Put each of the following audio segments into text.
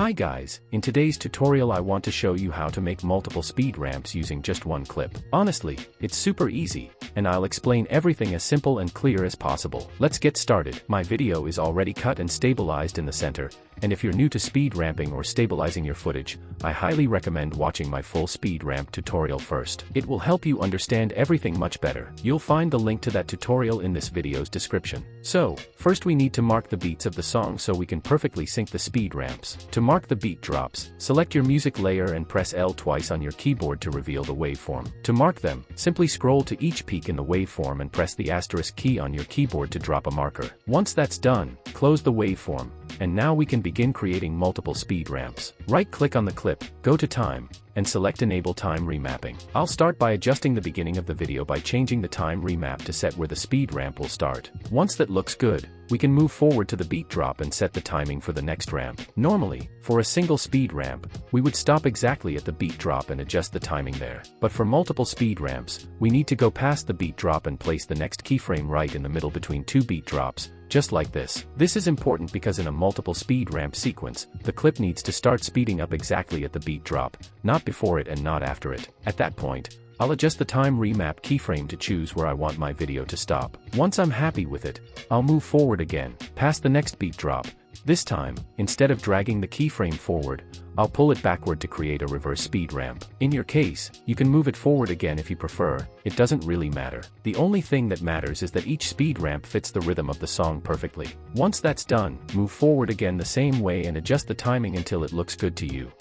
Hi guys, in today's tutorial I want to show you how to make multiple speed ramps using just one clip. Honestly, it's super easy, and I'll explain everything as simple and clear as possible. Let's get started. My video is already cut and stabilized in the center, and if you're new to speed ramping or stabilizing your footage, I highly recommend watching my full speed ramp tutorial first. It will help you understand everything much better. You'll find the link to that tutorial in this video's description. So, first we need to mark the beats of the song so we can perfectly sync the speed ramps. To mark the beat drops, select your music layer and press L twice on your keyboard to reveal the waveform. To mark them, simply scroll to each peak in the waveform and press the asterisk key on your keyboard to drop a marker. Once that's done, close the waveform, and now we can begin creating multiple speed ramps. Right-click on the clip, go to Time, and select Enable Time Remapping. I'll start by adjusting the beginning of the video by changing the time remap to set where the speed ramp will start. Once that looks good, we can move forward to the beat drop and set the timing for the next ramp. Normally, for a single speed ramp, we would stop exactly at the beat drop and adjust the timing there. But for multiple speed ramps, we need to go past the beat drop and place the next keyframe right in the middle between two beat drops, just like this. This is important because in a multiple speed ramp sequence, the clip needs to start speeding up exactly at the beat drop, not before it and not after it. At that point, I'll adjust the time remap keyframe to choose where I want my video to stop. Once I'm happy with it, I'll move forward again, past the next beat drop. This time, instead of dragging the keyframe forward, I'll pull it backward to create a reverse speed ramp. In your case, you can move it forward again if you prefer, it doesn't really matter. The only thing that matters is that each speed ramp fits the rhythm of the song perfectly. Once that's done, move forward again the same way and adjust the timing until it looks good to you.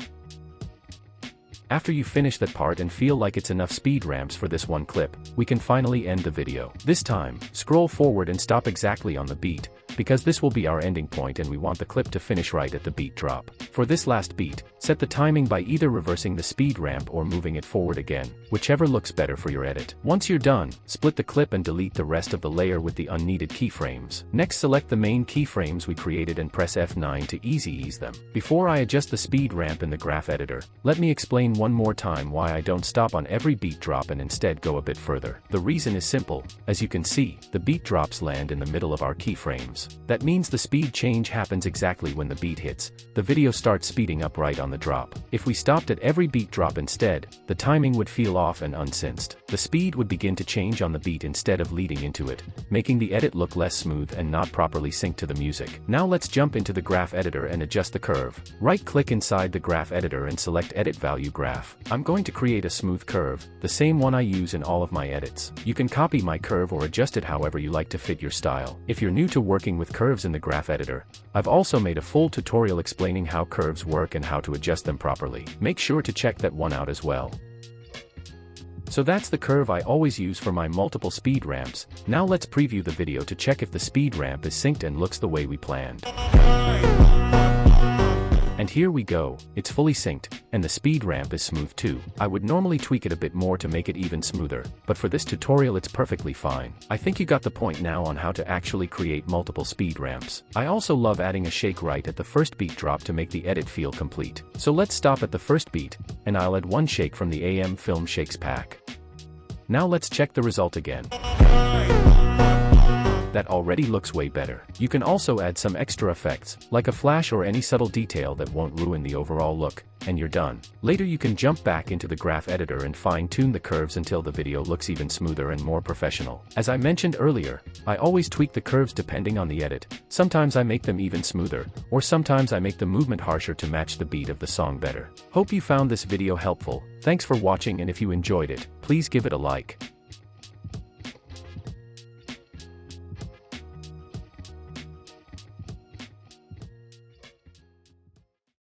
After you finish that part and feel like it's enough speed ramps for this one clip, we can finally end the video. This time, scroll forward and stop exactly on the beat, because this will be our ending point and we want the clip to finish right at the beat drop. For this last beat, set the timing by either reversing the speed ramp or moving it forward again, whichever looks better for your edit. Once you're done, split the clip and delete the rest of the layer with the unneeded keyframes. Next, select the main keyframes we created and press F9 to easy ease them. Before I adjust the speed ramp in the graph editor, let me explain one more time why I don't stop on every beat drop and instead go a bit further. The reason is simple. As you can see, the beat drops land in the middle of our keyframes. That means the speed change happens exactly when the beat hits. The video starts speeding up right on the drop. If we stopped at every beat drop instead, the timing would feel off and unsynced. The speed would begin to change on the beat instead of leading into it, making the edit look less smooth and not properly synced to the music. Now let's jump into the graph editor and adjust the curve. Right-click inside the graph editor and select Edit Value Graph. I'm going to create a smooth curve, the same one I use in all of my edits. You can copy my curve or adjust it however you like to fit your style. If you're new to working with curves in the graph editor, I've also made a full tutorial explaining how curves work and how to adjust them properly. Make sure to check that one out as well. So that's the curve I always use for my multiple speed ramps. Now let's preview the video to check if the speed ramp is synced and looks the way we planned. And here we go, it's fully synced, and the speed ramp is smooth too. I would normally tweak it a bit more to make it even smoother, but for this tutorial it's perfectly fine. I think you got the point now on how to actually create multiple speed ramps. I also love adding a shake right at the first beat drop to make the edit feel complete. So let's stop at the first beat, and I'll add one shake from the AM Film Shakes pack. Now let's check the result again. That already looks way better. You can also add some extra effects, like a flash or any subtle detail that won't ruin the overall look, and you're done. Later you can jump back into the graph editor and fine-tune the curves until the video looks even smoother and more professional. As I mentioned earlier, I always tweak the curves depending on the edit. Sometimes I make them even smoother, or sometimes I make the movement harsher to match the beat of the song better. Hope you found this video helpful. Thanks for watching, and if you enjoyed it, please give it a like.